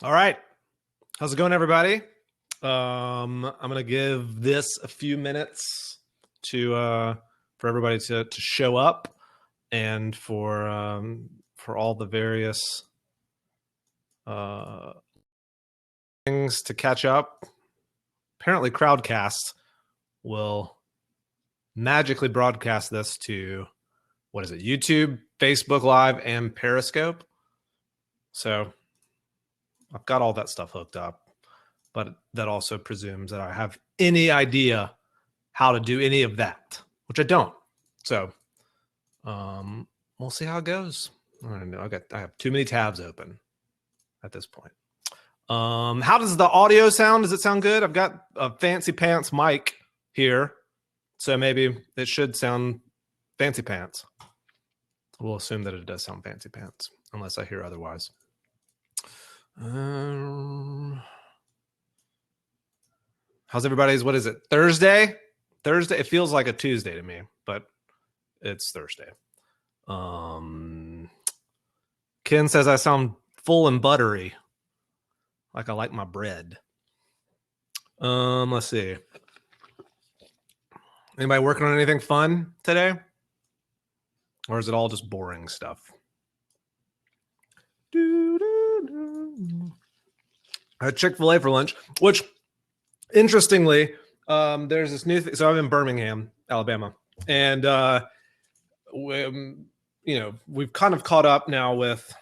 All right. How's it going, everybody? I'm going to give this a few minutes to for everybody to show up and for all the various things to catch up. Apparently, Crowdcast will magically broadcast this to, what is it, YouTube, Facebook Live, and Periscope. So I've got all that stuff hooked up, but that also presumes that I have any idea how to do any of that, which I don't. So we'll see how it goes. I don't know. I have too many tabs open at this point. How does the audio sound? Does it sound good? I've got a fancy pants mic here, so maybe it should sound fancy pants. We'll assume that it does sound fancy pants, unless I hear otherwise. How's everybody's? What is it? Thursday? Thursday? It feels like a Tuesday to me, but it's Thursday. Ken says I sound full and buttery, like I like my bread. Let's see. Anybody working on anything fun today? Or is it all just boring stuff? I had Chick-fil-A for lunch, which, interestingly, there's this new thing. So I'm in Birmingham, Alabama, and we've kind of caught up now with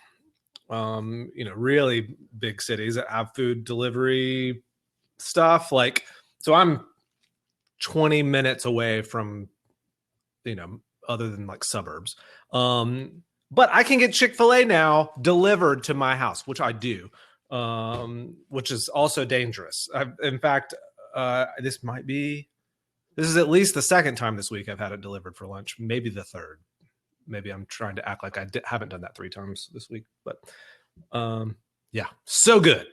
really big cities that have food delivery stuff. Like, so I'm 20 minutes away from, other than like suburbs. But I can get Chick-fil-A now delivered to my house, which I do, which is also dangerous. In fact, this is at least the second time this week I've had it delivered for lunch, maybe the third. Maybe I'm trying to act like I haven't done that 3 times this week, but yeah, so good.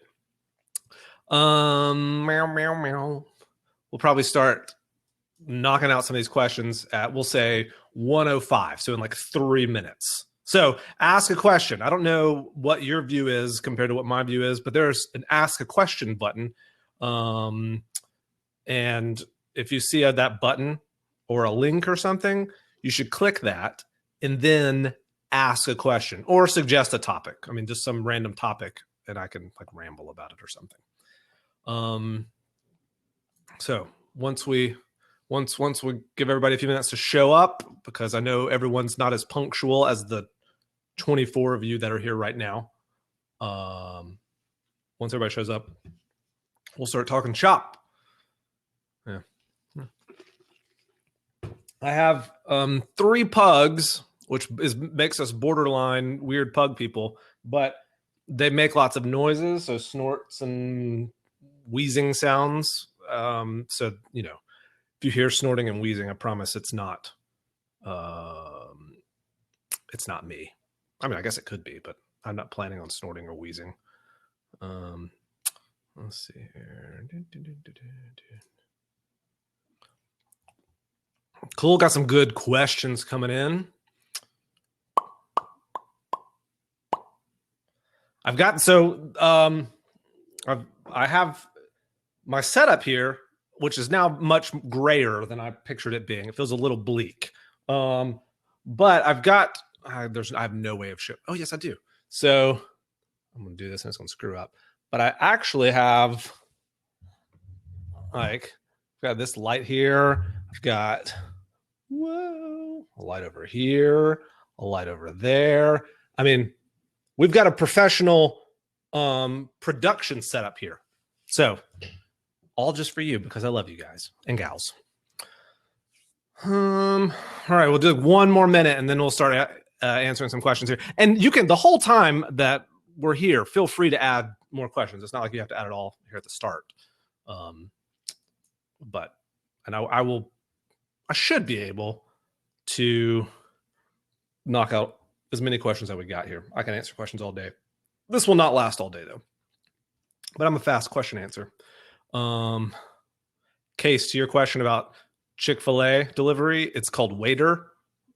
Meow, meow, meow. We'll probably start knocking out some of these questions at, we'll say 1:05. So in like 3 minutes. So ask a question. I don't know what your view is compared to what my view is, but there's an ask a question button. And if you see that button or a link or something, you should click that and then ask a question or suggest a topic. I mean, just some random topic, and I can like ramble about it or something. So once we give everybody a few minutes to show up, because I know everyone's not as punctual as the 24 of you that are here right now. Once everybody shows up, we'll start talking shop. Yeah. I have 3 pugs, which makes us borderline weird pug people, but they make lots of noises, so snorts and wheezing sounds. So, if you hear snorting and wheezing, I promise it's not me. I mean, I guess it could be, but I'm not planning on snorting or wheezing. Let's see here. Cool. Got some good questions coming in. I have my setup here, which is now much grayer than I pictured it being. It feels a little bleak. But I've got, I have no way of showing. Oh, yes, I do. So I'm going to do this and it's going to screw up. But I actually have, I've got this light here. I've got, a light over here, a light over there. I mean, we've got a professional production setup here. So all just for you, because I love you guys and gals. All right, we'll do 1 more minute and then we'll start answering some questions here. And you can, the whole time that we're here, feel free to add more questions. It's not like you have to add it all here at the start. But I should be able to knock out as many questions as we got here. I can answer questions all day. This will not last all day though, but I'm a fast question answer. Case, to your question about Chick-fil-A delivery, it's called waiter.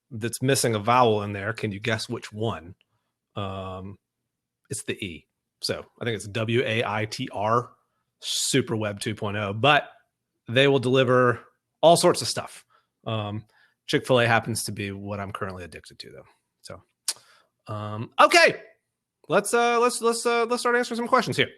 That's missing a vowel in there. Can you guess which one? It's the E. So I think it's WAITR, Super Web 2.0, but they will deliver all sorts of stuff. Chick-fil-A happens to be what I'm currently addicted to, though. So, okay, let's start answering some questions here.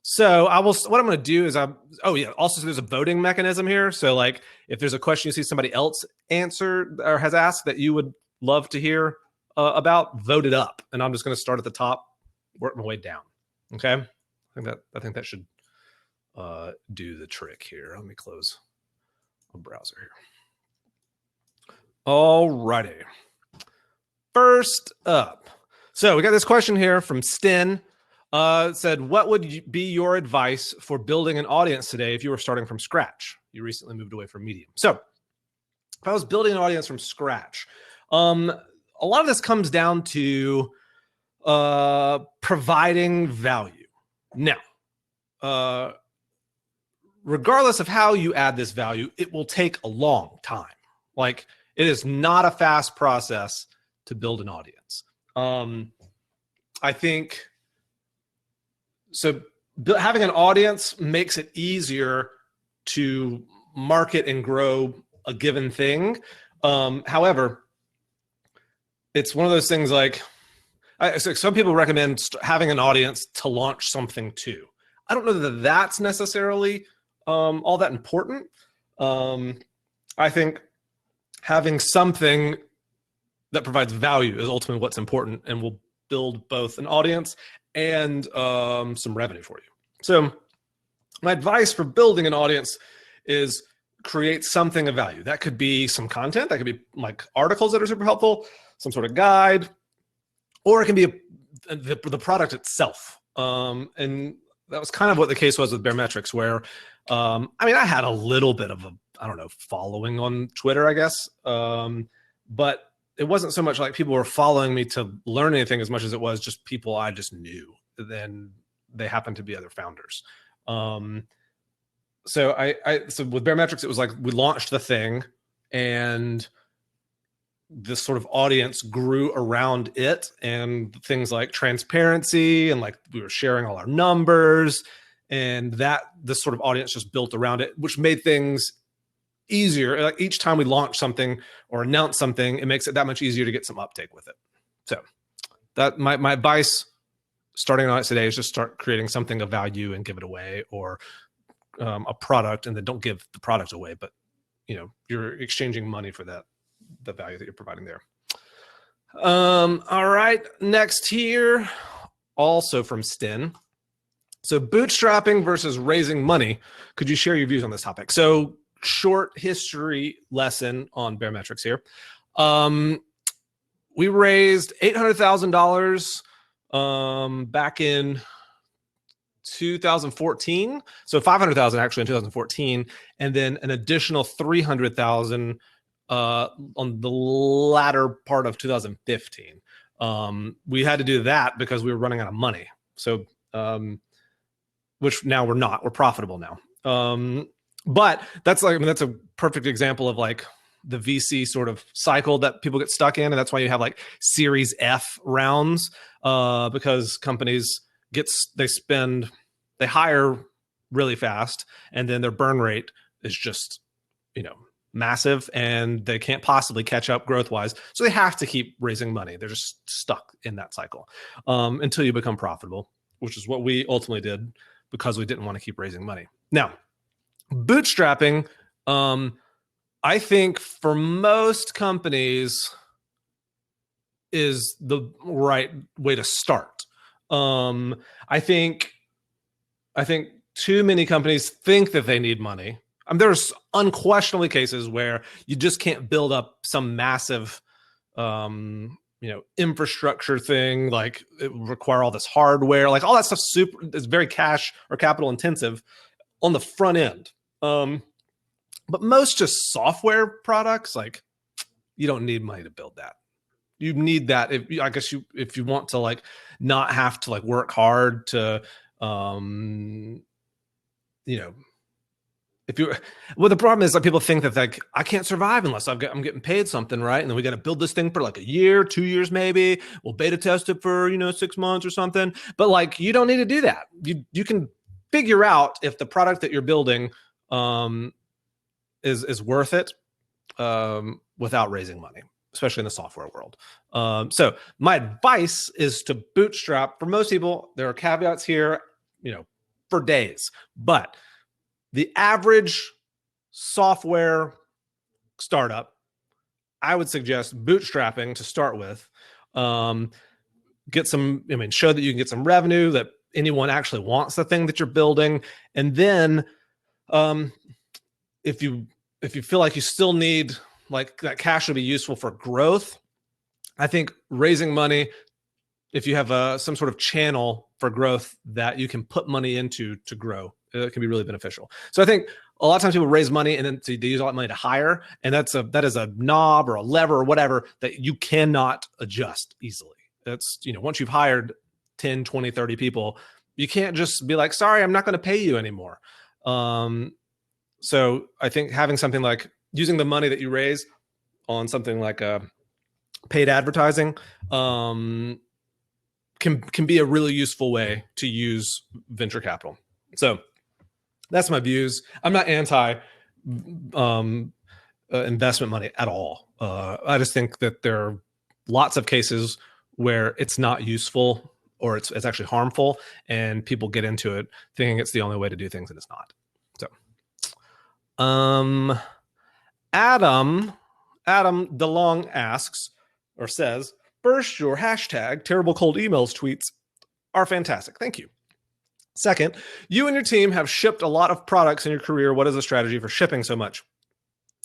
So what I'm going to do is also there's a voting mechanism here. So like if there's a question you see somebody else answered or has asked that you would love to hear about, vote it up. And I'm just going to start at the top, work my way down. Okay. I think that should do the trick here. Let me close a browser here. All righty. First up. So we got this question here from Sten. Said, what would be your advice for building an audience today if you were starting from scratch? You recently moved away from Medium. So if I was building an audience from scratch, a lot of this comes down to providing value. Now, regardless of how you add this value, it will take a long time. Like it is not a fast process to build an audience. I think so. Having an audience makes it easier to market and grow a given thing. However, it's one of those things like some people recommend having an audience to launch something to. I don't know that that's necessarily all that important. I think having something that provides value is ultimately what's important and will build both an audience and some revenue for you. So my advice for building an audience is create something of value. That could be some content. That could be like articles that are super helpful, some sort of guide, or it can be the product itself. And that was kind of what the case was with Baremetrics, where, I had a little bit of following on Twitter, I guess. But it wasn't so much like people were following me to learn anything as much as it was just people I just knew. Then they happened to be other founders. So with Baremetrics, it was like we launched the thing and this sort of audience grew around it, and things like transparency and like we were sharing all our numbers, and that this sort of audience just built around it, which made things easier. Like each time we launch something or announce something, it makes it that much easier to get some uptake with it. So that my advice starting on it today is just start creating something of value and give it away, or a product, and then don't give the product away, but you're exchanging money for the value that you're providing there. All right, next here, also from Sten. So bootstrapping versus raising money. Could you share your views on this topic? So short history lesson on Baremetrics here. We raised $800,000 back in 2014. So 500,000 actually in 2014, and then an additional 300,000 on the latter part of 2015. We had to do that because we were running out of money. So, which now we're not. We're profitable now. But that's that's a perfect example of like the VC sort of cycle that people get stuck in, and that's why you have like Series F rounds, because companies they hire really fast, and then their burn rate is just massive, and they can't possibly catch up growth wise, so they have to keep raising money. They're just stuck in that cycle until you become profitable, which is what we ultimately did because we didn't want to keep raising money. Now, bootstrapping, I think for most companies is the right way to start. I think too many companies think that they need money. There's unquestionably cases where you just can't build up some massive, infrastructure thing. Like it would require all this hardware, like all that stuff. Is very cash or capital intensive on the front end. But most just software products, like you don't need money to build that. You need that if you want to like not have to like work hard to well, the problem is like people think that like I can't survive unless I'm getting paid something, right? And then we got to build this thing for like a year, 2 years, maybe. We'll beta test it for 6 months or something. But like you don't need to do that. You can figure out if the product that you're building is worth it without raising money, especially in the software world. So my advice is to bootstrap. For most people, there are caveats here, for days, but the average software startup, I would suggest bootstrapping to start with. Show that you can get some revenue, that anyone actually wants the thing that you're building. And then if you feel like you still need, like that cash would be useful for growth, I think raising money, if you have some sort of channel for growth that you can put money into to grow, it can be really beneficial. So I think a lot of times people raise money and then they use all that money to hire, and that is a knob or a lever or whatever that you cannot adjust easily. That's, once you've hired 10, 20, 30 people, you can't just be like, sorry, I'm not going to pay you anymore. So I think having something like using the money that you raise on something like paid advertising can be a really useful way to use venture capital. So that's my views. I'm not anti investment money at all. I just think that there are lots of cases where it's not useful or it's actually harmful, and people get into it thinking it's the only way to do things, and it's not. So, Adam DeLong asks or says, first, your hashtag terrible cold emails tweets are fantastic. Thank you. Second, you and your team have shipped a lot of products in your career. What is the strategy for shipping so much?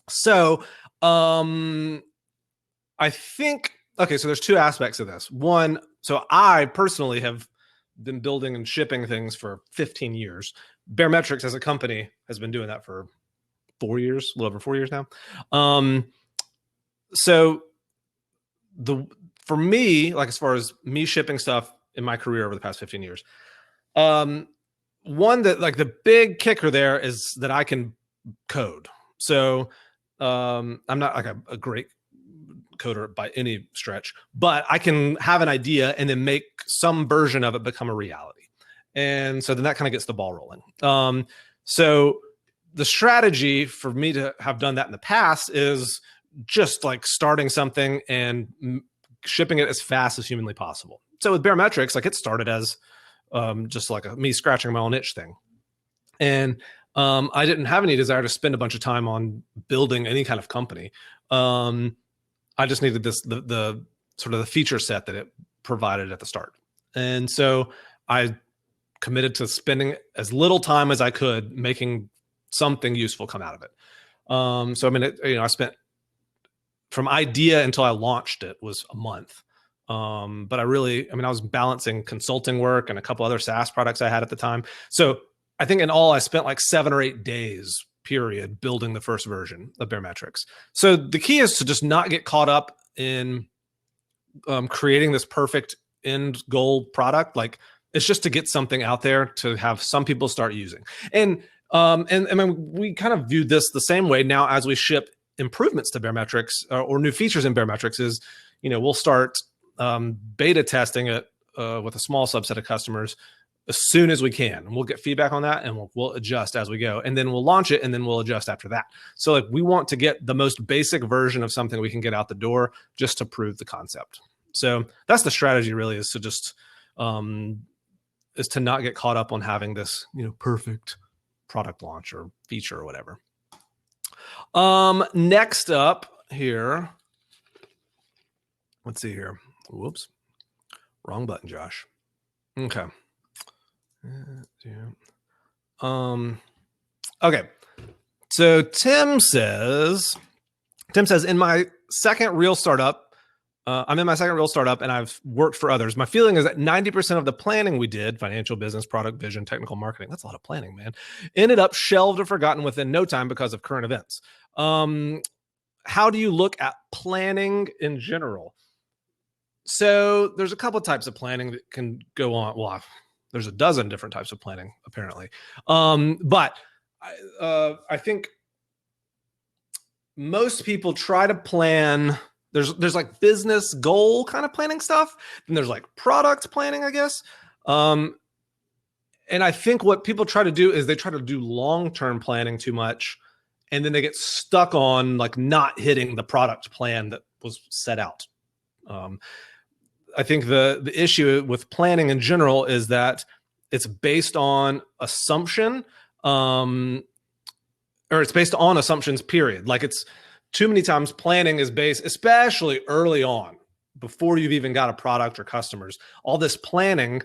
So, I think, okay, so there's two aspects of this. One, so I personally have been building and shipping things for 15 years. Baremetrics as a company has been doing that for 4 years, a little over 4 years now. So for me, like as far as me shipping stuff in my career over the past 15 years, one that like the big kicker there is that I can code. So I'm not like a great coder by any stretch, but I can have an idea and then make some version of it become a reality. And so then that kind of gets the ball rolling. So the strategy for me to have done that in the past is just like starting something and shipping it as fast as humanly possible. So with Baremetrics, like it started as just like me scratching my own itch thing. And I didn't have any desire to spend a bunch of time on building any kind of company. I just needed the sort of the feature set that it provided at the start. And so I committed to spending as little time as I could making something useful come out of it. So, I mean, I spent from idea until I launched it was a month. But I was balancing consulting work and a couple other SaaS products I had at the time. So I think in all, I spent like 7 or 8 days period building the first version of Baremetrics. So the key is to just not get caught up in creating this perfect end goal product. Like it's just to get something out there to have some people start using. And I mean, we kind of view this the same way now as we ship improvements to Baremetrics or new features in Baremetrics is, we'll start beta testing it with a small subset of customers as soon as we can. And we'll get feedback on that and we'll adjust as we go. And then we'll launch it and then we'll adjust after that. So like we want to get the most basic version of something we can get out the door just to prove the concept. So that's the strategy really, is to just is to not get caught up on having this, perfect product launch or feature or whatever. Next up here, let's see here. Whoops. Wrong button, Josh. Okay. Okay. So Tim says, in my second real startup, I'm in my second real startup and I've worked for others. My feeling is that 90% of the planning we did, financial, business, product, vision, technical, marketing, that's a lot of planning, man, ended up shelved or forgotten within no time because of current events. How do you look at planning in general? So there's a couple of types of planning that can go on. Well, there's a dozen different types of planning apparently. But I think most people try to plan. There's like business goal kind of planning stuff, and there's like product planning, I guess. And I think what people try to do is they try to do long-term planning too much, and then they get stuck on like not hitting the product plan that was set out. I think the issue with planning in general is that it's based on assumption, or it's based on assumptions, period. Like it's too many times planning is based, especially early on, before you've even got a product or customers. All this planning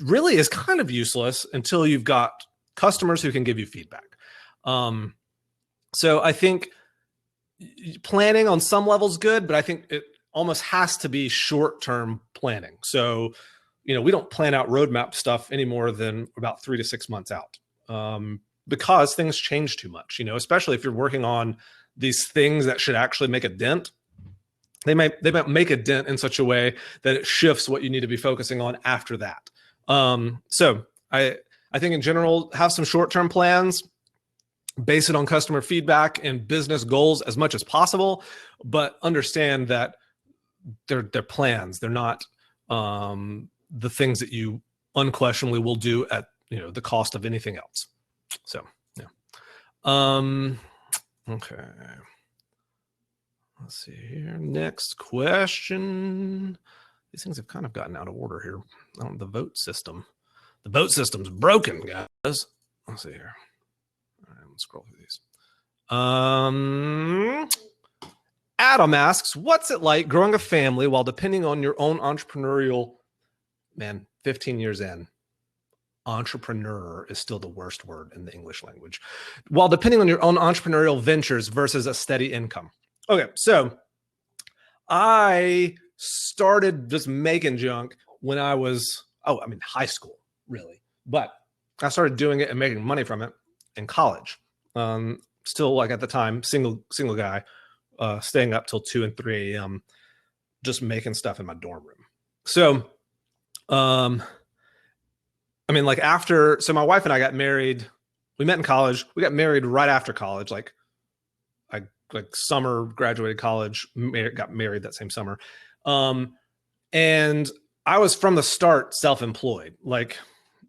really is kind of useless until you've got customers who can give you feedback. So I think planning on some level is good, but I think it almost has to be short-term planning. So, we don't plan out roadmap stuff any more than about 3 to 6 months out, because things change too much, especially if you're working on these things that should actually make a dent. They might make a dent in such a way that it shifts what you need to be focusing on after that. So I think in general, have some short-term plans, base it on customer feedback and business goals as much as possible, but understand that they're plans. They're not the things that you unquestionably will do at the cost of anything else. So yeah. Okay. Let's see here. Next question. These things have kind of gotten out of order here. The vote system. The vote system's broken, guys. Let's see here. All right, let's scroll through these. Adam asks, what's it like growing a family while depending on your own entrepreneurial, 15 years in, entrepreneur is still the worst word in the English language, while depending on your own entrepreneurial ventures versus a steady income. Okay, so I started just making junk when I was, high school, really. But I started doing it and making money from it in college. Still, like at the time, single guy, staying up till 2 and 3 a.m., just making stuff in my dorm room. So, so my wife and I got married. We met in college. We got married right after college, like summer, graduated college, got married that same summer. And I was from the start self-employed, like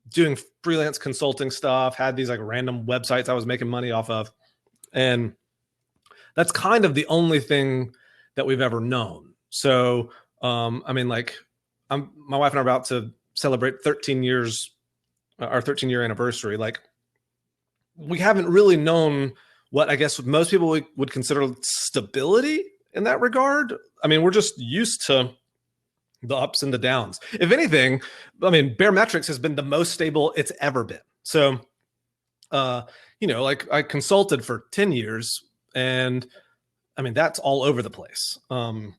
doing freelance consulting stuff, had these like random websites I was making money off of. And that's kind of the only thing that we've ever known. So, my wife and I are about to celebrate 13 years, our 13-year anniversary. Like, we haven't really known what I guess most people would consider stability in that regard. We're just used to the ups and the downs. If anything, Baremetrics has been the most stable it's ever been. So, I consulted for 10 years and that's all over the place. And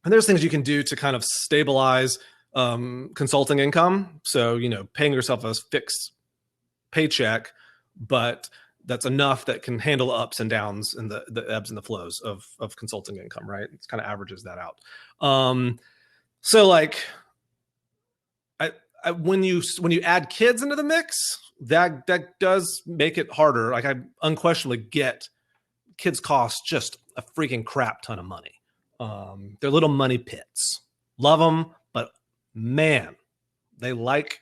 there's things you can do to kind of stabilize consulting income. So, paying yourself a fixed paycheck, but that's enough that can handle ups and downs and the ebbs and the flows of consulting income, right? It kind of averages that out. So like, when you add kids into the mix, that does make it harder. Like, I unquestionably get kids cost just a freaking crap ton of money. They're little money pits. Love them, but man, they like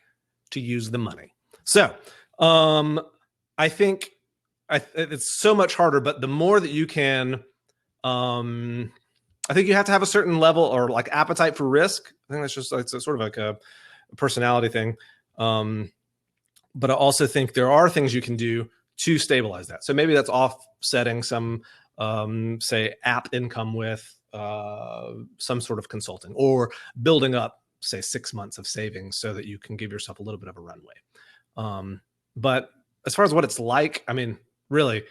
to use the money. So I think it's so much harder, but the more that you can, I think you have to have a certain level or like appetite for risk. I think that's just, it's sort of like a personality thing. But I also think there are things you can do to stabilize that. So maybe that's offsetting some, say, app income with some sort of consulting, or building up, say, 6 months of savings so that you can give yourself a little bit of a runway. But as far as what it's like, really,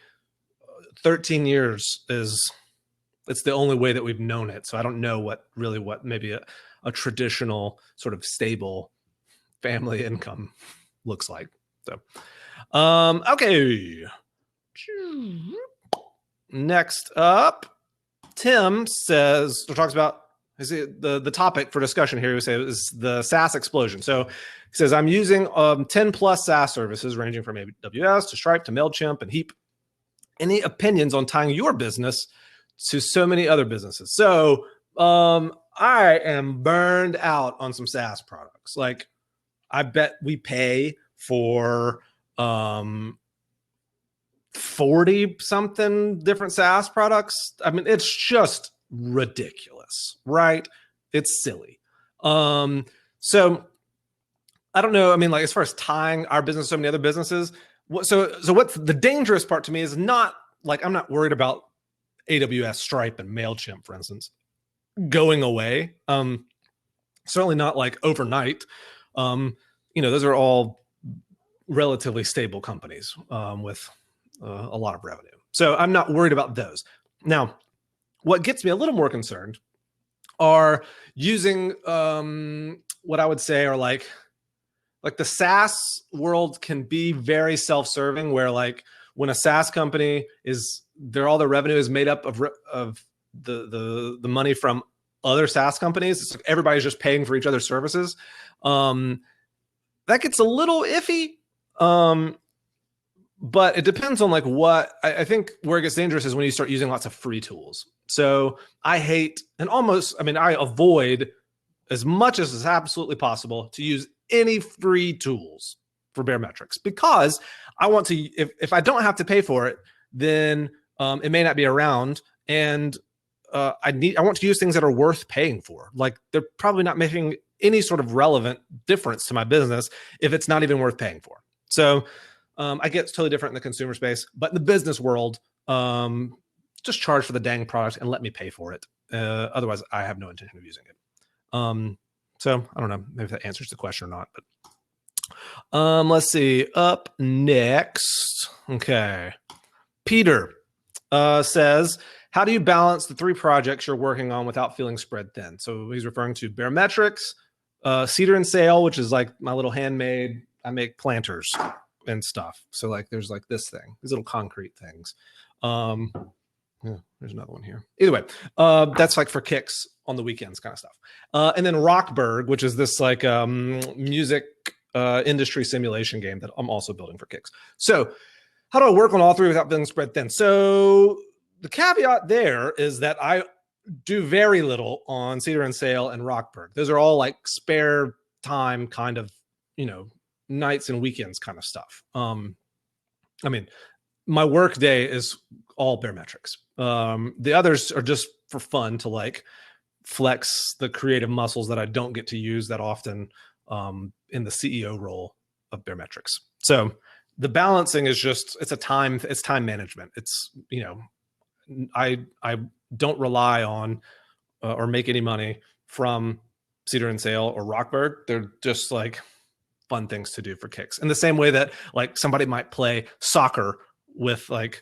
13 years it's the only way that we've known it. So I don't know what maybe a traditional sort of stable family income looks like. So, okay. Next up, Tim talks about the topic for discussion here, we say, is the SaaS explosion. So he says, I'm using 10 plus SaaS services ranging from AWS to Stripe to MailChimp and Heap. Any opinions on tying your business to so many other businesses? So I am burned out on some SaaS products. Like, I bet we pay for 40 something different SaaS products. I mean, it's just ridiculous, right? It's silly. So I don't know. I mean, like, as far as tying our business to so many other businesses, so what's the dangerous part to me is not like, I'm not worried about AWS, Stripe, and MailChimp, for instance, going away. Certainly not like overnight. Those are all relatively stable companies with a lot of revenue. So I'm not worried about those. Now, what gets me a little more concerned are using what I would say are like the SaaS world can be very self-serving, where like when a SaaS company all their revenue is made up of the money from other SaaS companies. It's like everybody's just paying for each other's services. That gets a little iffy. But it depends on like what I think where it gets dangerous is when you start using lots of free tools. So I avoid as much as is absolutely possible to use any free tools for Baremetrics, because I want to, if I don't have to pay for it, then it may not be around. And I want to use things that are worth paying for. Like, they're probably not making any sort of relevant difference to my business if it's not even worth paying for. So I get it's totally different in the consumer space, but in the business world, just charge for the dang product and let me pay for it. Otherwise, I have no intention of using it. So I don't know, maybe that answers the question or not, but let's see. Up next, okay. Peter says, how do you balance the 3 projects you're working on without feeling spread thin? So he's referring to Baremetrics, Cedar and Sail, which is like my little handmade, I make planters and stuff. So like there's like this thing, these little concrete things. Yeah, there's another one here. Either way, that's like for kicks on the weekends kind of stuff. And then Rockberg, which is this like music industry simulation game that I'm also building for kicks. So how do I work on all 3 without feeling spread thin? So the caveat there is that I do very little on Cedar and Sail and Rockberg. Those are all like spare time kind of, nights and weekends kind of stuff. I mean, my work day is all Baremetrics. The others are just for fun to like flex the creative muscles that I don't get to use that often in the CEO role of Baremetrics. So the balancing is just, it's time management. It's, I don't rely on or make any money from Cedar and Sail or Rockberg. They're just like fun things to do for kicks. In the same way that like somebody might play soccer with like,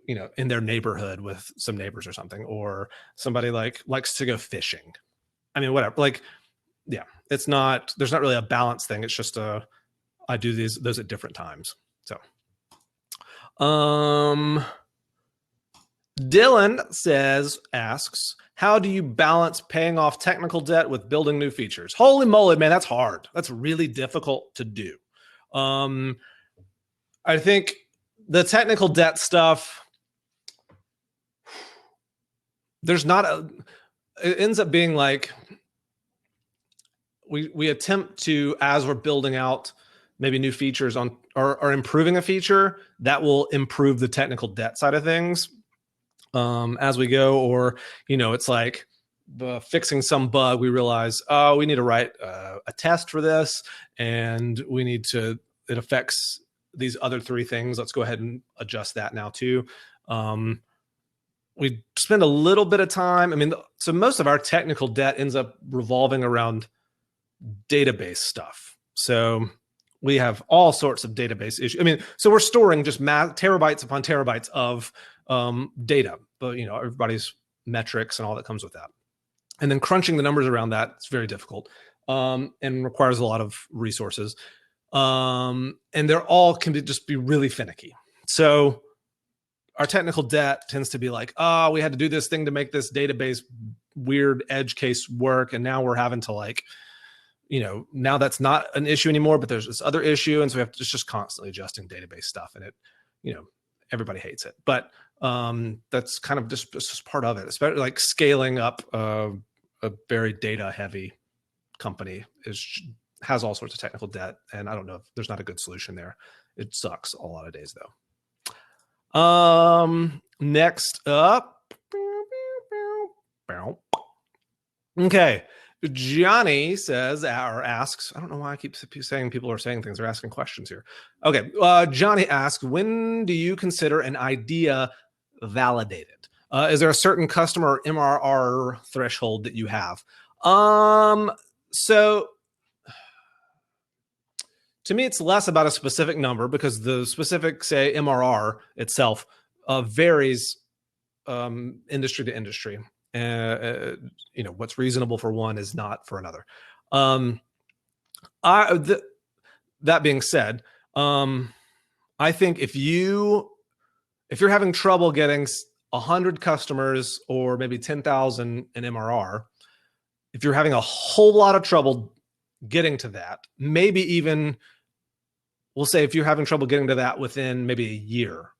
in their neighborhood with some neighbors or something, or somebody like likes to go fishing. I mean, whatever. Like, yeah, there's not really a balance thing. It's just I do those at different times. So, Dylan asks, how do you balance paying off technical debt with building new features? Holy moly, man, that's hard. That's really difficult to do. I think the technical debt stuff, it ends up being like, we attempt to, as we're building out maybe new features on or improving a feature, that will improve the technical debt side of things as we go. Or, it's like fixing some bug, we realize, we need to write a test for this, and it affects these other 3 things. Let's go ahead and adjust that now too. We spend a little bit of time. I mean, so most of our technical debt ends up revolving around database stuff. So we have all sorts of database issues. I mean, so we're storing just terabytes upon terabytes of data, but everybody's metrics and all that comes with that. And then crunching the numbers around that, it's very difficult and requires a lot of resources. And they're all can just be really finicky. So our technical debt tends to be like, we had to do this thing to make this database weird edge case work. And now we're having to like, now that's not an issue anymore, but there's this other issue. And so we have to just constantly adjusting database stuff, and it, everybody hates it, but that's kind of just part of it, especially like scaling up a very data heavy company has all sorts of technical debt. And I don't know if there's not a good solution there. It sucks a lot of days though. Next up. Okay. Johnny says, or asks, I don't know why I keep saying people are saying things. They're asking questions here. Okay. Johnny asks, when do you consider an idea validated? Is there a certain customer or MRR threshold that you have? So to me, it's less about a specific number, because the specific, say, MRR itself varies industry to industry. What's reasonable for one is not for another. That being said, I think if you're having trouble getting 100 customers or maybe 10,000 in MRR, if you're having a whole lot of trouble getting to that, maybe even, we'll say if you're having trouble getting to that within maybe a year,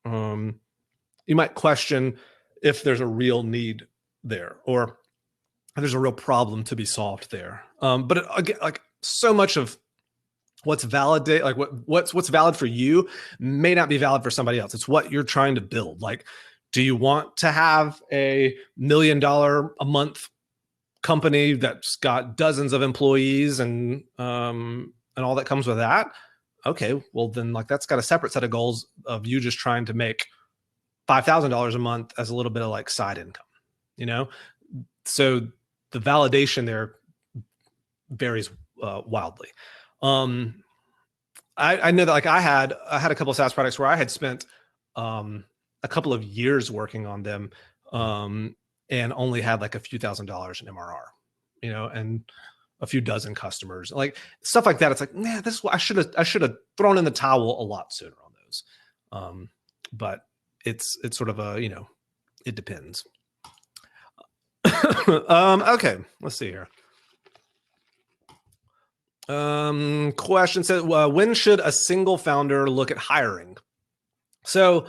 you might question if there's a real need there, or if there's a real problem to be solved there. But again, like so much of what's valid, like what's valid for you may not be valid for somebody else. It's what you're trying to build. Like, do you want to have a $1 million a month company that's got dozens of employees and all that comes with that? Okay, well then, like, that's got a separate set of goals of you just trying to make $5,000 a month as a little bit of like side income, So the validation there varies wildly. I know that like I had a couple of SaaS products where I had spent a couple of years working on them and only had like a few $1,000s in MRR, and a few dozen customers, like stuff like that. It's like, man, this is what I should have thrown in the towel a lot sooner on those. But it's sort of a, it depends. Okay, let's see here. Question says, when should a single founder look at hiring? So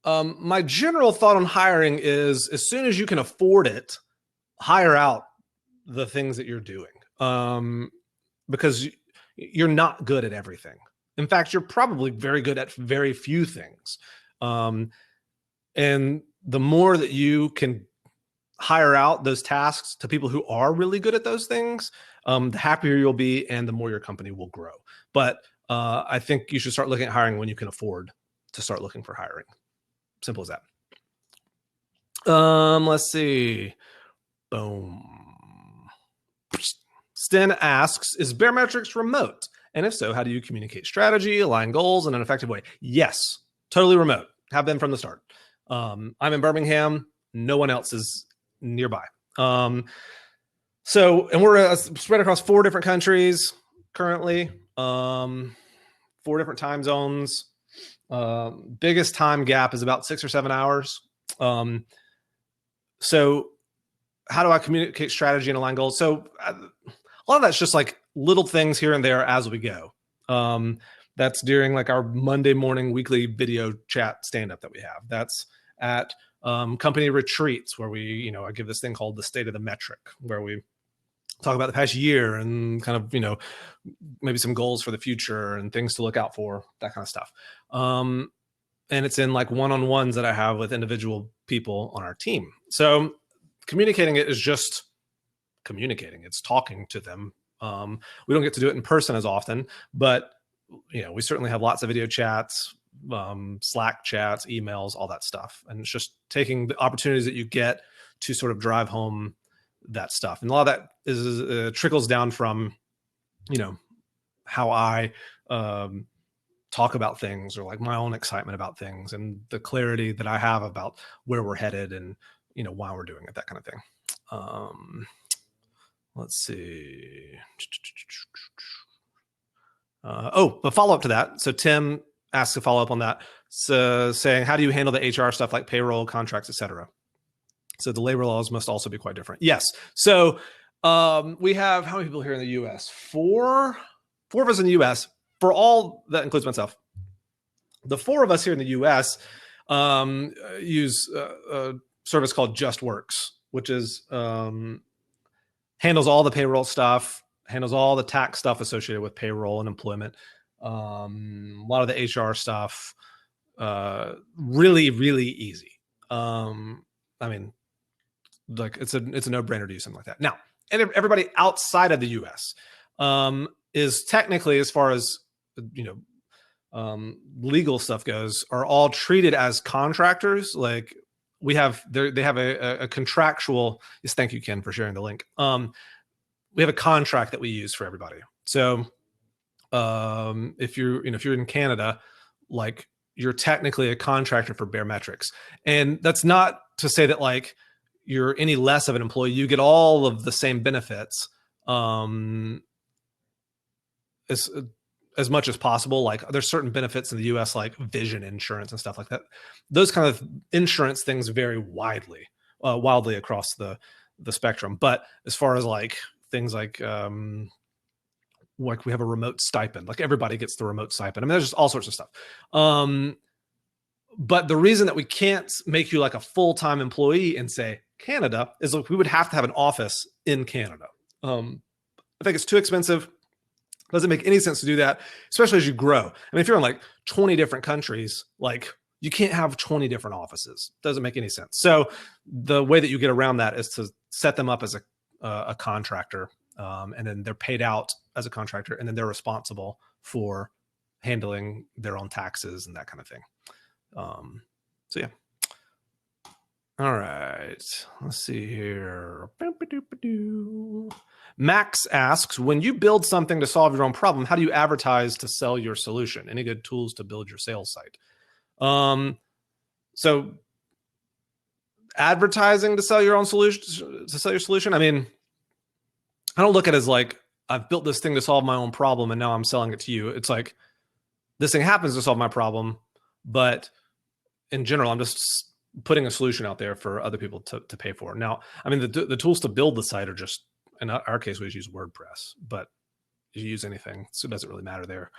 my general thought on hiring is, as soon as you can afford it, hire out the things that you're doing, because you're not good at everything. In fact, you're probably very good at very few things. And the more that you can hire out those tasks to people who are really good at those things, the happier you'll be and the more your company will grow. But I think you should start looking at hiring when you can afford to start looking for hiring. Simple as that. Let's see. Boom. Sten asks, is Baremetrics remote? And if so, how do you communicate strategy, align goals in an effective way? Yes, totally remote. Have been from the start. I'm in Birmingham. No one else is nearby. And we're spread across 4 different countries currently, 4 different time zones. Biggest time gap is about 6 or 7 hours. So how do I communicate strategy and align goals? So a lot of that's just like little things here and there as we go. That's during like our Monday morning weekly video chat stand-up that we have. That's at company retreats where we, I give this thing called the State of the Metric, where we talk about the past year and kind of, maybe some goals for the future and things to look out for, that kind of stuff. And it's in like one-on-ones that I have with individual people on our team. So communicating it is just communicating. It's talking to them. We don't get to do it in person as often, but we certainly have lots of video chats, Slack chats, emails, all that stuff. And it's just taking the opportunities that you get to sort of drive home that stuff. And a lot of that is trickles down from, how I talk about things, or like my own excitement about things and the clarity that I have about where we're headed and, why we're doing it, that kind of thing. Let's see. But follow up to that. So Tim asks a follow up on that. So saying, how do you handle the HR stuff like payroll, contracts, etc.? So the labor laws must also be quite different. Yes. So we have how many people here in the U.S.? Four of us in the U.S. For all that includes myself. The four of us here in the U.S. Use a service called JustWorks, which is handles all the payroll stuff, handles all the tax stuff associated with payroll and employment, a lot of the HR stuff. Really, really easy. I mean, like it's a no-brainer to do something like that. Now, and everybody outside of the U.S. Is technically, as far as legal stuff goes, are all treated as contractors. Like they have a contractual. Yes, thank you, Ken, for sharing the link. We have a contract that we use for everybody. So if you're in Canada, like you're technically a contractor for Baremetrics, and that's not to say that like you're any less of an employee. You get all of the same benefits as much as possible. Like there's certain benefits in the US, like vision insurance and stuff like that. Those kind of insurance things vary wildly across the spectrum. But as far as like things like we have a remote stipend, like everybody gets the remote stipend. I mean, there's just all sorts of stuff. But the reason that we can't make you like a full-time employee in, say, Canada is like we would have to have an office in Canada. I think it's too expensive. Doesn't make any sense to do that, especially as you grow. I mean, if you're in like 20 different countries, like you can't have 20 different offices. Doesn't make any sense. So the way that you get around that is to set them up as a contractor, and then they're paid out as a contractor, and then they're responsible for handling their own taxes and that kind of thing. So yeah. All right, let's see here. Max asks, when you build something to solve your own problem, how do you advertise to sell your solution? Any good tools to build your sales site? So advertising to sell your own solution, I mean, I don't look at it as like, I've built this thing to solve my own problem and now I'm selling it to you. It's like, this thing happens to solve my problem, but in general, I'm just putting a solution out there for other people to pay for. Now, I mean, the tools to build the site are just, in our case, we just use WordPress, but you use anything, so it doesn't really matter there.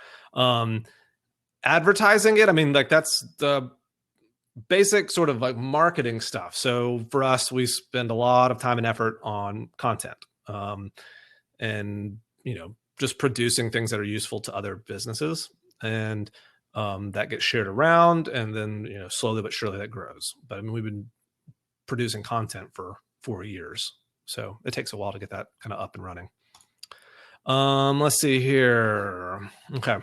Advertising it, I mean, like that's the basic sort of like marketing stuff. So for us, we spend a lot of time and effort on content, and just producing things that are useful to other businesses, and that gets shared around, and then slowly but surely that grows. But I mean, we've been producing content for 4 years, so it takes a while to get that kind of up and running. Let's see here. Okay.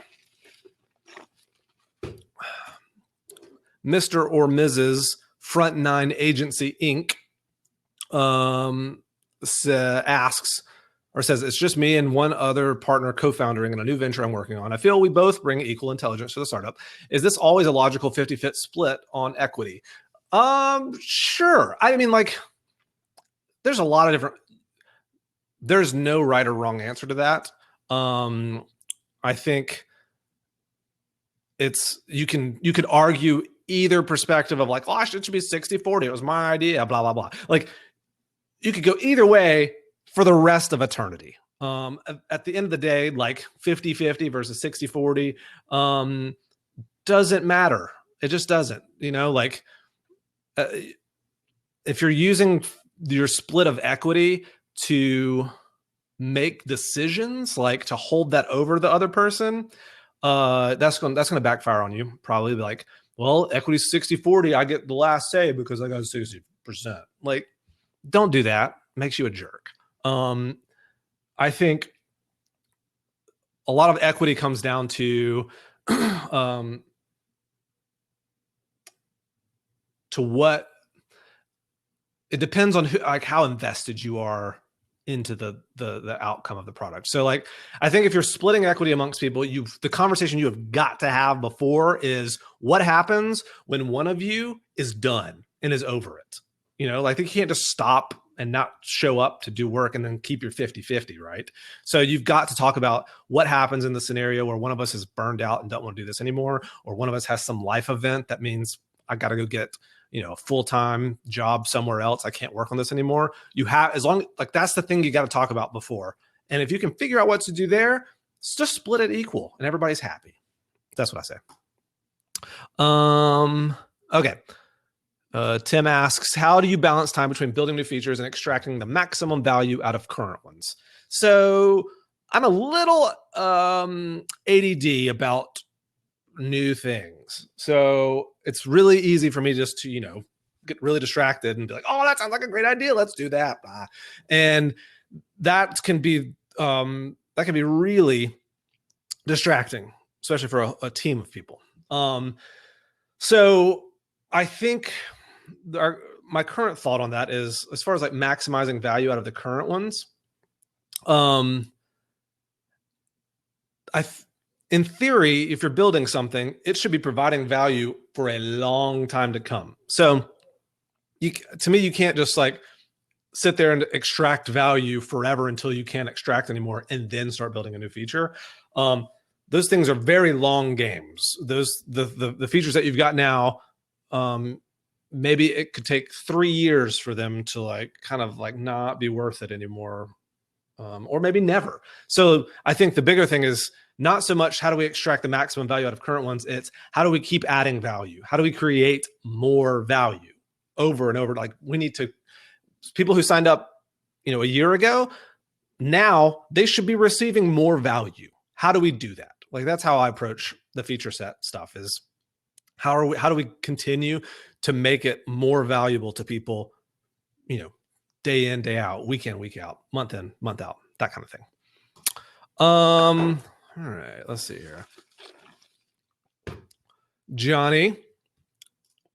Mr. or Mrs. Front Nine Agency Inc. Asks or says, it's just me and one other partner co-foundering in a new venture I'm working on. I feel we both bring equal intelligence to the startup. Is this always a logical 50-50 split on equity? Sure. I mean, like, there's a lot of different, there's no right or wrong answer to that. I think you could argue either perspective of like, oh, it should be 60-40. It was my idea, blah, blah, blah. Like, you could go either way for the rest of eternity. At the end of the day, like 50-50 versus 60-40 doesn't matter. It just doesn't, like if you're using your split of equity to make decisions, like to hold that over the other person, that's going to backfire on you. Probably like, well, equity's 60-40. I get the last say because I got 60%. Like, don't do that. It makes you a jerk. I think a lot of equity comes down to what it depends on how invested you are into the outcome of the product. So like, I think if you're splitting equity amongst people, the conversation you have got to have before is what happens when one of you is done and is over it. Like you can't just stop and not show up to do work and then keep your 50-50, right? So you've got to talk about what happens in the scenario where one of us is burned out and don't want to do this anymore, or one of us has some life event that means I got to go get a full-time job somewhere else, I can't work on this anymore. You have, as long, like that's the thing you got to talk about before. And if you can figure out what to do there, just split it equal and everybody's happy. That's what I say. Okay. Tim asks, how do you balance time between building new features and extracting the maximum value out of current ones? So I'm a little ADD about new things. So it's really easy for me just to, get really distracted and be like, oh, that sounds like a great idea. Let's do that. And that can be really distracting, especially for a team of people. So I think my current thought on that is, as far as like maximizing value out of the current ones, in theory, if you're building something, it should be providing value for a long time to come. So to me, you can't just like sit there and extract value forever until you can't extract anymore and then start building a new feature. Those things are very long games. The features that you've got now, maybe it could take 3 years for them to like kind of like not be worth it anymore, or maybe never. So I think the bigger thing is not so much how do we extract the maximum value out of current ones, it's how do we keep adding value? How do we create more value over and over? Like people who signed up, a year ago, now they should be receiving more value. How do we do that? Like that's how I approach the feature set stuff, is how do we continue to make it more valuable to people, day in, day out, week in, week out, month in, month out, that kind of thing. All right, let's see here. Johnny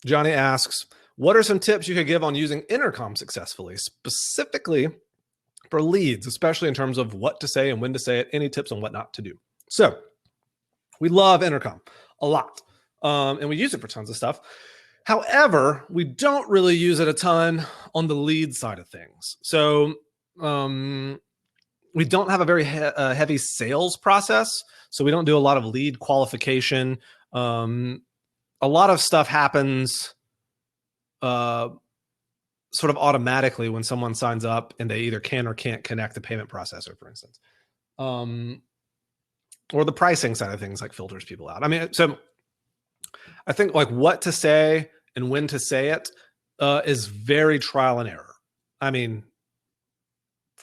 asks, what are some tips you could give on using Intercom successfully, specifically for leads, especially in terms of what to say and when to say it, any tips on what not to do? So we love Intercom a lot, and we use it for tons of stuff. However, we don't really use it a ton on the lead side of things. So we don't have a very heavy sales process. So we don't do a lot of lead qualification. A lot of stuff happens sort of automatically when someone signs up and they either can or can't connect the payment processor, for instance. Or the pricing side of things like filters people out. I mean, so I think like what to say and when to say it is very trial and error. I mean,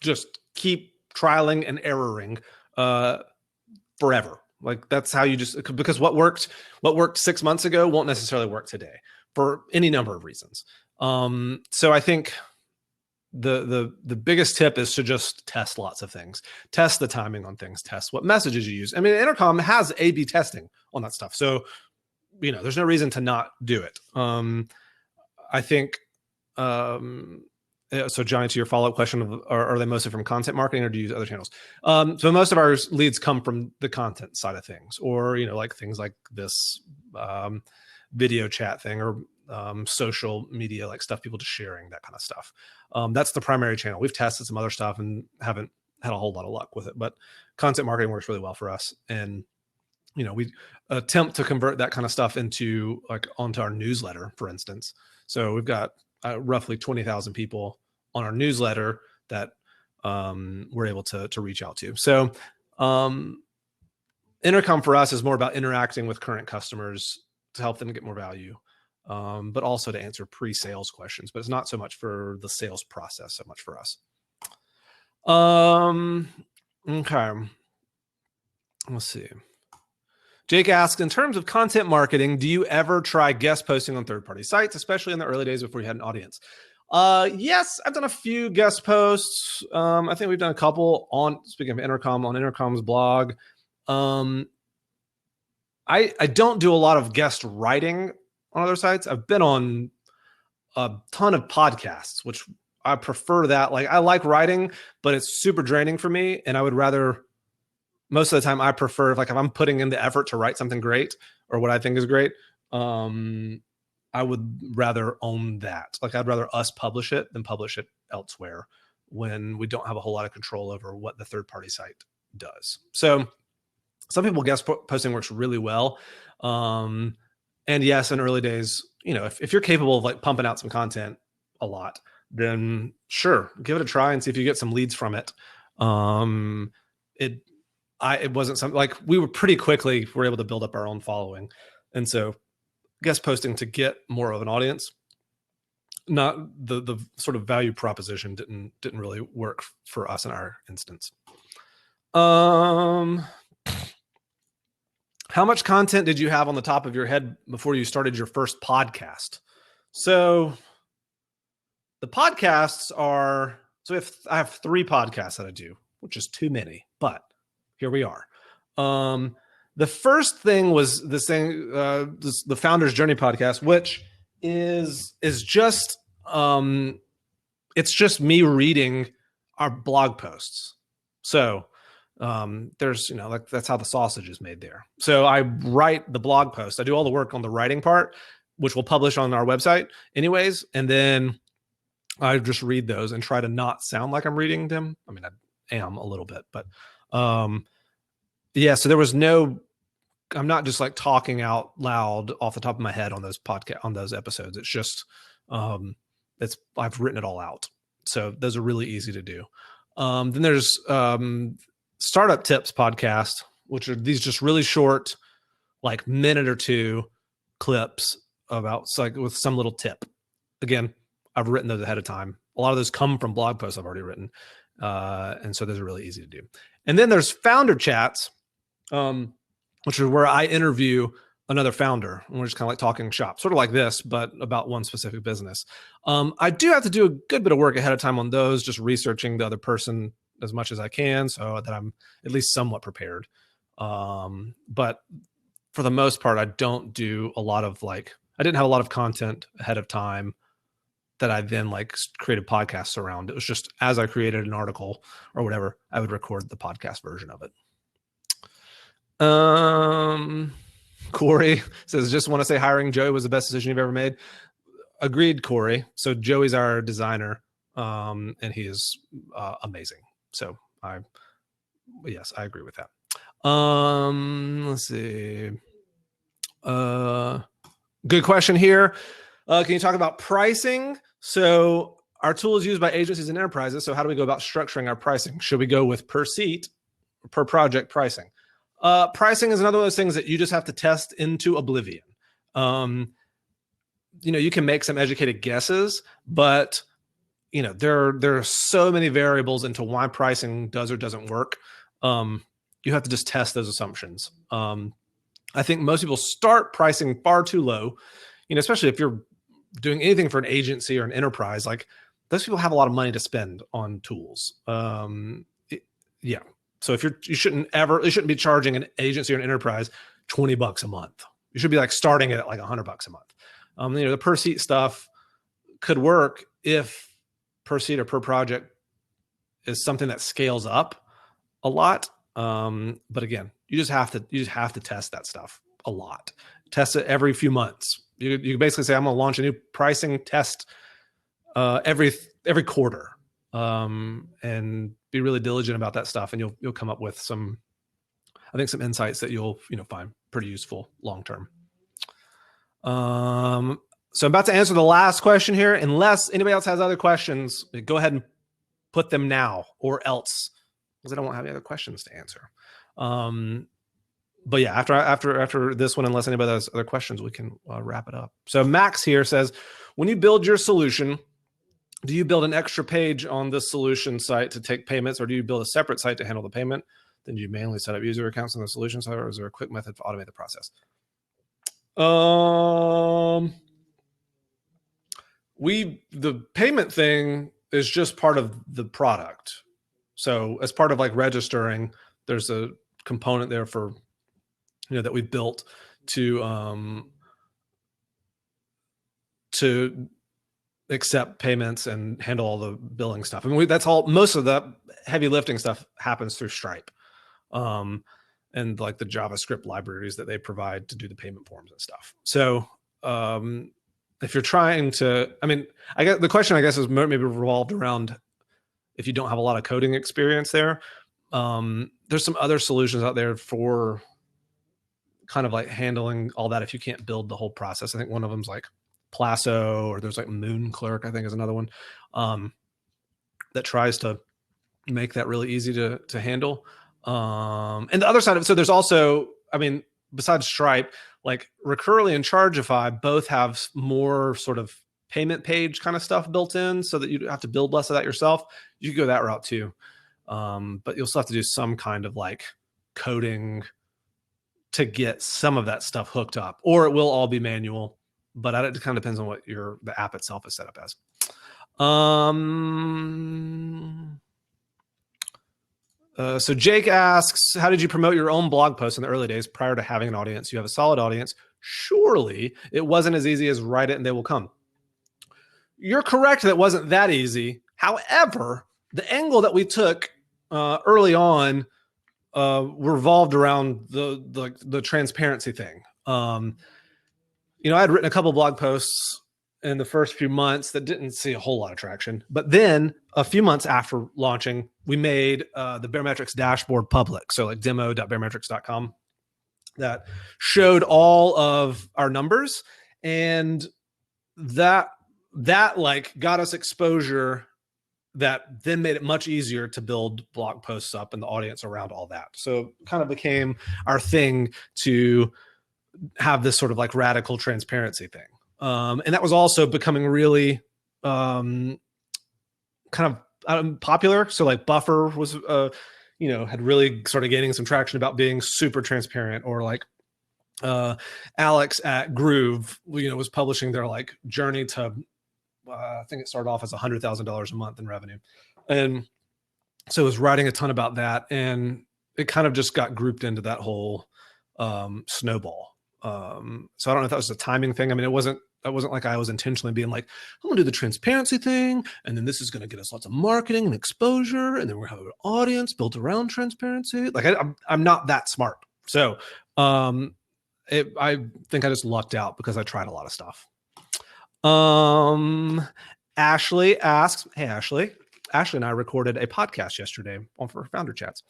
just keep trialing and erroring forever. Like that's how you because what worked 6 months ago won't necessarily work today for any number of reasons. So I think the biggest tip is to just test lots of things, test the timing on things, test what messages you use. I mean, Intercom has A/B testing on that stuff. So, there's no reason to not do it. I think, so Johnny, to your follow-up question of, are they mostly from content marketing or do you use other channels? So most of our leads come from the content side of things, or, like things like this video chat thing, or social media, like stuff people just sharing, that kind of stuff. That's the primary channel. We've tested some other stuff and haven't had a whole lot of luck with it, but content marketing works really well for us. And, we attempt to convert that kind of stuff onto our newsletter, for instance. So we've got roughly 20,000 people on our newsletter that we're able to reach out to. So Intercom for us is more about interacting with current customers to help them get more value, but also to answer pre-sales questions. But it's not so much for the sales process, so much for us. Okay. Let's see. Jake asks, in terms of content marketing, do you ever try guest posting on third-party sites, especially in the early days before you had an audience? Yes, I've done a few guest posts. I think we've done a couple speaking of Intercom, on Intercom's blog. I don't do a lot of guest writing on other sites. I've been on a ton of podcasts, which I prefer that. Like I like writing, but it's super draining for me. And I would rather, most of the time I prefer if I'm putting in the effort to write something great or what I think is great, I would rather own that. Like I'd rather us publish it than publish it elsewhere when we don't have a whole lot of control over what the third party site does. So some people guest posting works really well. And yes, in early days, if you're capable of like pumping out some content a lot, then sure, give it a try and see if you get some leads from it. It wasn't something like we were able to build up our own following. And so guest posting to get more of an audience, not the sort of value proposition didn't really work for us in our instance. How much content did you have on the top of your head before you started your first podcast? So the podcasts I have 3 podcasts that I do, which is too many, but here we are. The first thing was this thing, the Founder's Journey podcast, which is just, it's just me reading our blog posts. So there's, like that's how the sausage is made there. So I write the blog post. I do all the work on the writing part, which we'll publish on our website anyways. And then I just read those and try to not sound like I'm reading them. I mean, I am a little bit, but yeah, so there was I'm not just like talking out loud off the top of my head on those episodes. It's just, I've written it all out. So those are really easy to do. Then there's Startup Tips podcast, which are these just really short, like minute or 2 clips about like with some little tip. Again, I've written those ahead of time. A lot of those come from blog posts I've already written. And so those are really easy to do. And then there's Founder Chats, which is where I interview another founder and we're just kind of like talking shop, sort of like this, but about one specific business. I do have to do a good bit of work ahead of time on those, just researching the other person as much as I can so that I'm at least somewhat prepared. But for the most part, I don't do a lot of I didn't have a lot of content ahead of time that I then created podcasts around. It was just as I created an article or whatever, I would record the podcast version of it. Corey says, just want to say hiring Joey was the best decision you've ever made. Agreed, Corey. So Joey's our designer, and he is amazing. So yes, I agree with that. Let's see. Good question here. Can you talk about pricing? So our tool is used by agencies and enterprises. So how do we go about structuring our pricing? Should we go with per seat or per project pricing? Pricing is another of those things that you just have to test into oblivion. You can make some educated guesses, but there are so many variables into why pricing does or doesn't work. You have to just test those assumptions. I think most people start pricing far too low, especially if you're doing anything for an agency or an enterprise. Like those people have a lot of money to spend on tools. Yeah. So if you shouldn't be charging an agency or an enterprise $20 a month. You should be starting at $100 a month. The per seat stuff could work if per seat or per project is something that scales up a lot. But again, you just have to test that stuff a lot. Test it every few months. You basically say, I'm going to launch a new pricing test every quarter, and be really diligent about that stuff, and you'll come up with some insights that you'll find pretty useful long term. So I'm about to answer the last question here. Unless anybody else has other questions, go ahead and put them now or else, because I don't have any other questions to answer. But yeah, after this one, unless anybody has other questions, we can wrap it up. So Max here says, when you build your solution, do you build an extra page on the solution site to take payments, or do you build a separate site to handle the payment? Then do you manually set up user accounts on the solution site, or is there a quick method to automate the process? The payment thing is just part of the product. So as part of registering, there's a component there for, that we built to accept payments and handle all the billing stuff. I mean, most of the heavy lifting stuff happens through Stripe, and the JavaScript libraries that they provide to do the payment forms and stuff. So, if you're trying to, I guess the question is maybe revolved around if you don't have a lot of coding experience there. There's some other solutions out there for kind of handling all that if you can't build the whole process. I think one of them's Plasso, or there's like Moon Clerk, I think is another one, that tries to make that really easy to handle. And the other side of it, so there's also, I mean, besides Stripe, like Recurly and Chargeify both have more sort of payment page kind of stuff built in so that you have to build less of that yourself. You could go that route too. But you'll still have to do some kind of like coding to get some of that stuff hooked up, or it will all be manual, but it kind of depends on what the app itself is set up as. So Jake asks, how did you promote your own blog posts in the early days prior to having an audience? You have a solid audience. Surely it wasn't as easy as write it and they will come. You're correct that it wasn't that easy. However, the angle that we took early on revolved around the transparency thing. You know, I had written a couple blog posts in the first few months that didn't see a whole lot of traction. But then a few months after launching, we made the Baremetrics dashboard public. So like demo.baremetrics.com that showed all of our numbers. And that like got us exposure that then made it much easier to build blog posts up and the audience around all that. So kind of became our thing to have this sort of like radical transparency thing. And that was also becoming really kind of popular. So like Buffer was, you know, had really sort of gaining some traction about being super transparent, or like Alex at Groove, you know, was publishing their like journey to, I think it started off as $100,000 a month in revenue. And so I was writing a ton about that, and it kind of just got grouped into that whole snowball. So I don't know if that was a timing thing. I mean, it wasn't like I was intentionally being like, I'm gonna do the transparency thing, and then this is gonna get us lots of marketing and exposure, and then we're gonna have an audience built around transparency. Like I'm not that smart. So I think I just lucked out because I tried a lot of stuff. Ashley asks, hey Ashley and I recorded a podcast yesterday for Founder Chats.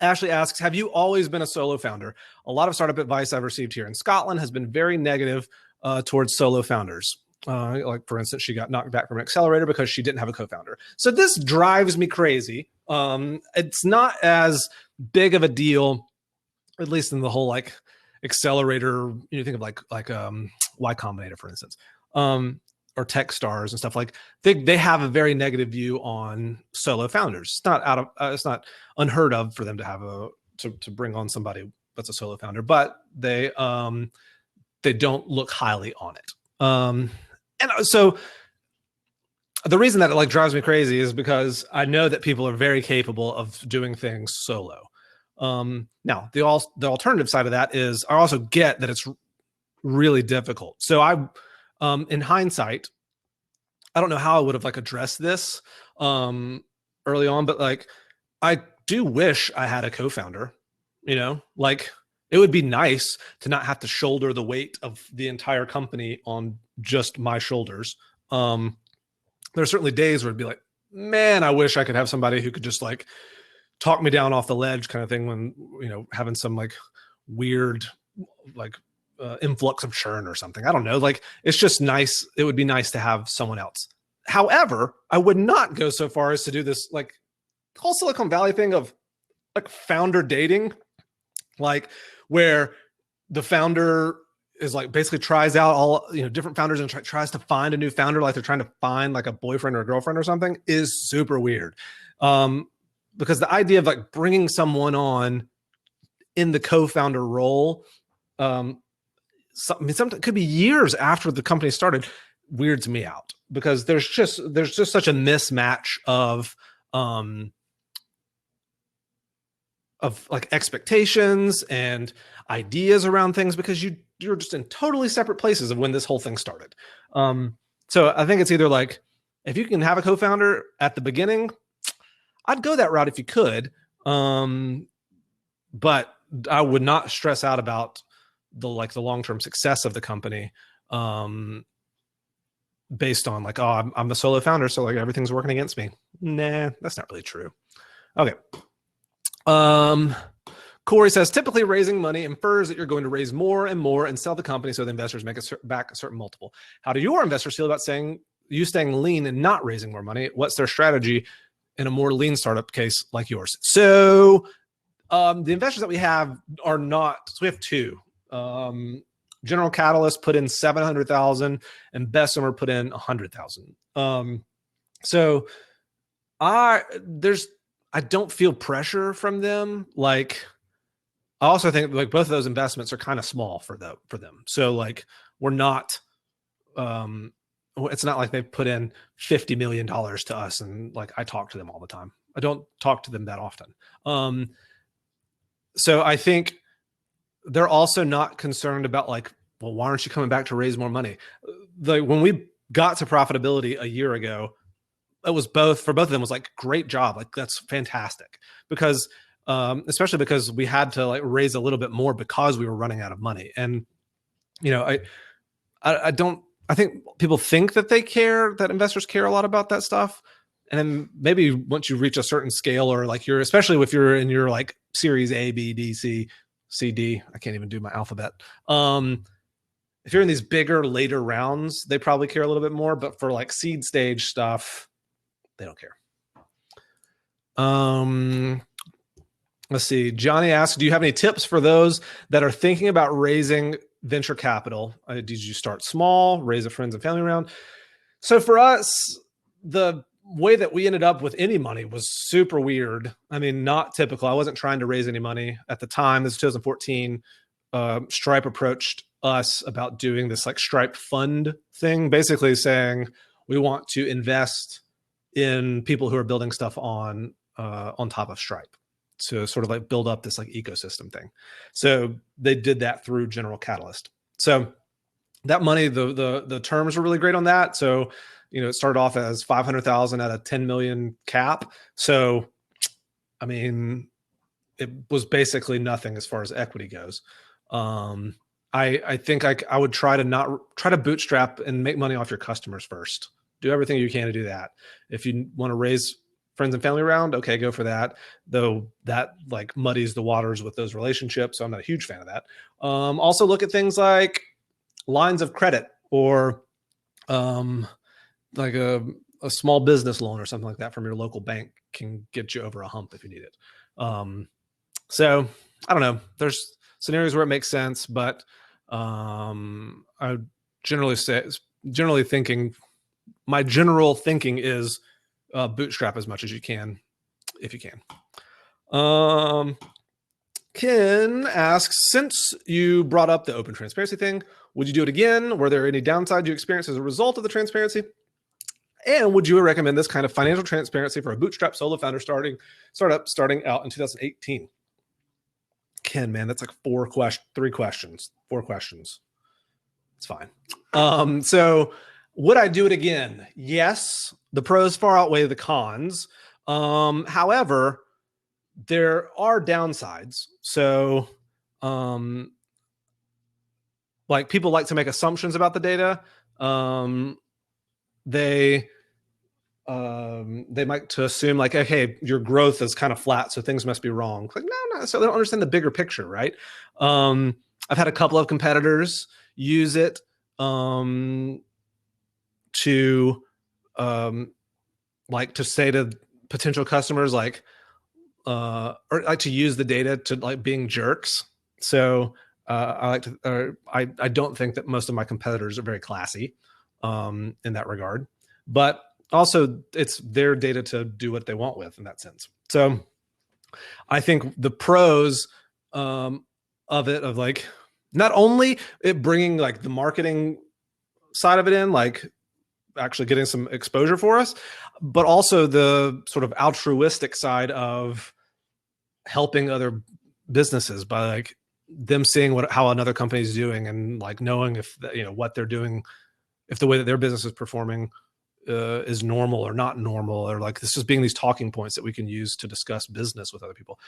Ashley asks, have you always been a solo founder? A lot of startup advice I've received here in Scotland has been very negative towards solo founders. Like for instance, she got knocked back from an accelerator because she didn't have a co-founder. So this drives me crazy. It's not as big of a deal, at least in the whole like accelerator, you think of like Y Combinator, for instance, or Techstars and stuff. Like they have a very negative view on solo founders. It's not it's not unheard of for them to have to bring on somebody that's a solo founder, but they don't look highly on it. And so the reason that it like drives me crazy is because I know that people are very capable of doing things solo. Now the alternative side of that is I also get that it's really difficult. So in hindsight, I don't know how I would have like addressed this early on, but like I do wish I had a co-founder. You know, like it would be nice to not have to shoulder the weight of the entire company on just my shoulders. There are certainly days where it'd be like, man, I wish I could have somebody who could just like talk me down off the ledge kind of thing when, you know, having some like weird, like influx of churn or something. I don't know. Like, it's just nice. It would be nice to have someone else. However, I would not go so far as to do this like whole Silicon Valley thing of like founder dating, like where the founder is like basically tries out all, you know, different founders and tries to find a new founder, like they're trying to find like a boyfriend or a girlfriend or something, is super weird. Because the idea of like bringing someone on in the co-founder role, sometimes it could be years after the company started, weirds me out, because there's just such a mismatch of like expectations and ideas around things, because you're just in totally separate places of when this whole thing started. So I think it's either like, if you can have a co-founder at the beginning, I'd go that route if you could. But I would not stress out about the long-term success of the company based on like, oh, I'm a solo founder, so like everything's working against me. Nah, that's not really true. Okay. Corey says, typically raising money infers that you're going to raise more and more and sell the company so the investors make back a certain multiple. How do your investors feel about staying lean and not raising more money? What's their strategy in a more lean startup case like yours? So the investors that we have are not, so we have two. General Catalyst put in 700,000 and Bessemer put in 100,000. So I don't feel pressure from them. Like, I also think like both of those investments are kind of small for them. So like we're not, it's not like they've put in $50 million to us and like I talk to them all the time. I don't talk to them that often. So I think they're also not concerned about like, well, why aren't you coming back to raise more money? Like when we got to profitability a year ago, it was for both of them was like, great job. Like that's fantastic because, especially because we had to like raise a little bit more because we were running out of money. And, you know, I think people think that that investors care a lot about that stuff. And then maybe once you reach a certain scale or like especially if you're in your like series A, B, D, C, D, I can't even do my alphabet. If you're in these bigger later rounds, they probably care a little bit more, but for like seed stage stuff, they don't care. Let's see. Johnny asks, do you have any tips for those that are thinking about raising venture capital? Did you start small, raise a friends and family round? So for us, the way that we ended up with any money was super weird. I mean, not typical. I wasn't trying to raise any money at the time. This is 2014. Stripe approached us about doing this like Stripe fund thing, basically saying we want to invest in people who are building stuff on top of Stripe to sort of like build up this like ecosystem thing. So they did that through General Catalyst. So that money, the terms were really great on that. So, you know, it started off as 500,000 at a 10 million cap. So, I mean, it was basically nothing as far as equity goes. I think I would try to bootstrap and make money off your customers first. Do everything you can to do that. If you want to raise friends and family round, okay, go for that. Though that like muddies the waters with those relationships. So I'm not a huge fan of that. Also look at things like lines of credit or like a small business loan or something like that from your local bank can get you over a hump if you need it. So I don't know. There's scenarios where it makes sense, but I generally thinking, my general thinking is bootstrap as much as you can, if you can. Ken asks, since you brought up the open transparency thing, would you do it again? Were there any downsides you experienced as a result of the transparency? And would you recommend this kind of financial transparency for a bootstrap solo founder startup starting out in 2018? Ken, man, that's like four questions. It's fine. So would I do it again? Yes. The pros far outweigh the cons. However, there are downsides. So, like people like to make assumptions about the data. They might to assume like, okay, your growth is kind of flat, so things must be wrong. Like, no. So they don't understand the bigger picture, right? I've had a couple of competitors use it to like to say to potential customers like or like to use the data to like being jerks. So I don't think that most of my competitors are very classy in that regard, but also it's their data to do what they want with in that sense. So I think the pros of it, of like not only it bringing like the marketing side of it in, like actually getting some exposure for us, but also the sort of altruistic side of helping other businesses by like them seeing how another company is doing and like knowing if what they're doing, if the way that their business is performing is normal or not normal, or like this just being these talking points that we can use to discuss business with other people.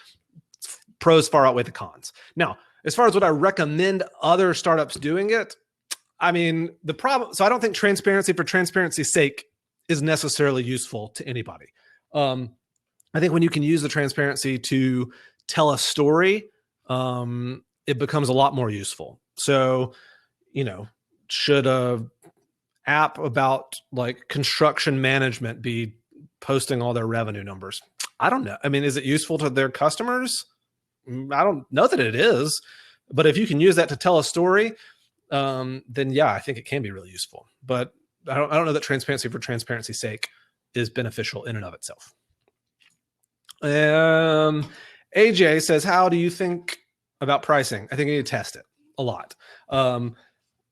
Pros far outweigh the cons. Now, as far as what I recommend other startups doing it, I mean, the problem, so I don't think transparency for transparency's sake is necessarily useful to anybody. I think when you can use the transparency to tell a story it becomes a lot more useful. So, should a app about like construction management be posting all their revenue numbers? I don't know. I mean, is it useful to their customers? I don't know that it is, but if you can use that to tell a story, then yeah, I think it can be really useful. But I don't know that transparency for transparency's sake is beneficial in and of itself. AJ says, how do you think about pricing? I think you need to test it a lot.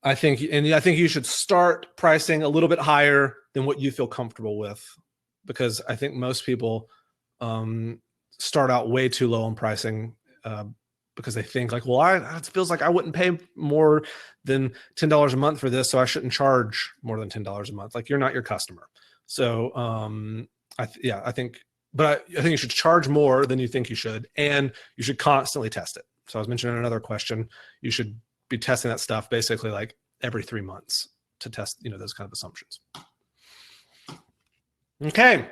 I think you should start pricing a little bit higher than what you feel comfortable with, because I think most people start out way too low on pricing because they think like, well, it feels like I wouldn't pay more than $10 a month for this, so I shouldn't charge more than $10 a month. Like, you're not your customer. So I think you should charge more than you think you should, and you should constantly test it. So I was mentioning another question. You should be testing that stuff basically like every 3 months to test, those kind of assumptions. Okay.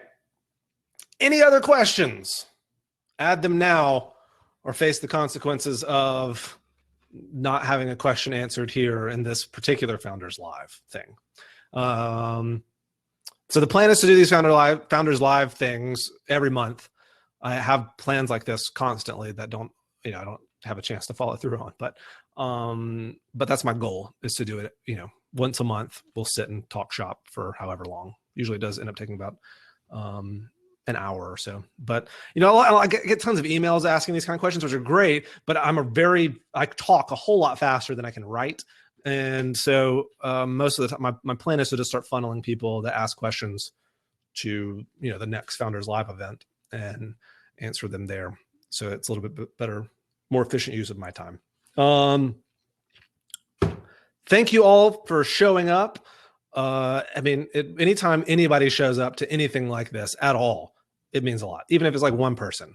Any other questions? Add them now or face the consequences of not having a question answered here in this particular Founders Live thing. So the plan is to do these Founders Live things every month. I have plans like this constantly that I don't have a chance to follow through on, but that's my goal, is to do it, once a month. We'll sit and talk shop for however long. Usually it does end up taking about an hour or so. But I get tons of emails asking these kind of questions, which are great, but I talk a whole lot faster than I can write. And so most of the time, my plan is to just start funneling people that ask questions to the next Founders Live event and answer them there. So it's a little bit better, more efficient use of my time. Thank you all for showing up. Anytime anybody shows up to anything like this at all, it means a lot. Even if it's like one person,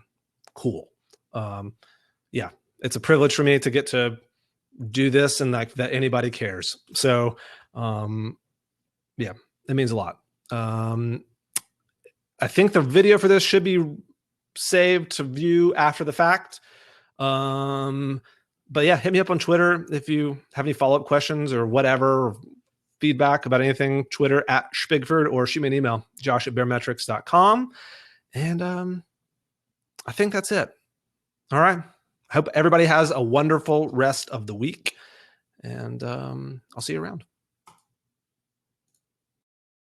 cool. Yeah, it's a privilege for me to get to do this and like that anybody cares. So yeah, it means a lot. I think the video for this should be saved to view after the fact. But yeah, hit me up on Twitter if you have any follow-up questions or whatever, or feedback about anything. Twitter @Pigford, or shoot me an email, josh@baremetrics.com. And I think that's it. All right. I hope everybody has a wonderful rest of the week, and I'll see you around.